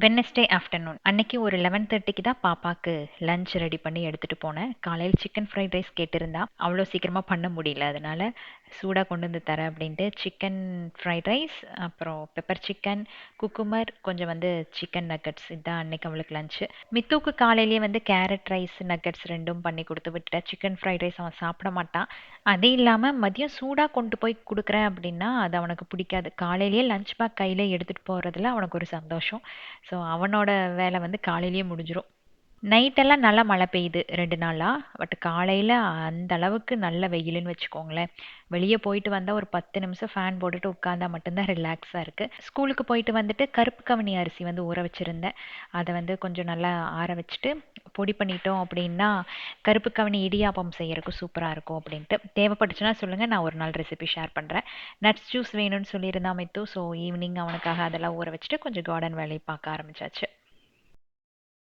Wednesday afternoon அன்னைக்கு ஒரு 11:30க்கு தான் பாப்பாக்கு லஞ்ச் ரெடி பண்ணி எடுத்துட்டு போனேன். காலையில் சிக்கன் ஃப்ரைட் ரைஸ் கேட்டிருந்தா. அவ்வளோ சீக்கிரமாக பண்ண முடியல, அதனால சூடாக கொண்டு வந்து தரேன் அப்படின்ட்டு சிக்கன் ஃப்ரைட் ரைஸ், அப்புறம் பெப்பர் சிக்கன், குக்குமர், கொஞ்சம் சிக்கன் நக்கட்ஸ், இதுதான் அன்னைக்கு அவளுக்கு லஞ்சு. மித்துவுக்கு காலையிலேயே கேரட் ரைஸ் நக்கட்ஸ் ரெண்டும் பண்ணி கொடுத்து விட்டுட்டேன். சிக்கன் ஃப்ரைட் ரைஸ் அவன் சாப்பிட மாட்டான். அது இல்லாமல் மதியம் சூடாக கொண்டு போய் கொடுக்குறேன் அப்படின்னா அது அவனுக்கு பிடிக்காது. காலையிலேயே லஞ்ச் பேக் கையில் எடுத்துகிட்டு போகிறதுல அவனுக்கு ஒரு சந்தோஷம். ஸோ அவனோட வேலை காலையிலேயே முடிஞ்சிரும். நைட்டெல்லாம் நல்லா மழை பெய்யுது 2 நாளாக. பட் காலையில் அந்த அளவுக்கு நல்ல வெயிலுன்னு வச்சுக்கோங்களேன். வெளியே போயிட்டு வந்தால் ஒரு 10 நிமிஷம் ஃபேன் போட்டுட்டு உட்காந்தா மட்டும்தான் ரிலாக்ஸாக இருக்குது. ஸ்கூலுக்கு போயிட்டு வந்துட்டு கருப்பு கவனி அரிசி ஊற வச்சுருந்தேன். அதை கொஞ்சம் நல்லா ஆற வச்சுட்டு பொடி பண்ணிட்டோம் அப்படின்னா கருப்பு கவனி இடியாப்பம் செய்யறதுக்கு சூப்பராக இருக்கும் அப்படின்ட்டு. தேவைப்பட்டுச்சுன்னா சொல்லுங்கள், நான் ஒரு நாள் ரெசிபி ஷேர் பண்ணுறேன். நட்ஸ் ஜூஸ் வேணும்னு சொல்லியிருந்தா மித்து. ஸோ ஈவினிங் அவனுக்காக அதெல்லாம் ஊற வச்சுட்டு கொஞ்சம் கார்டன் வேலையை பார்க்க ஆரம்பிச்சாச்சு.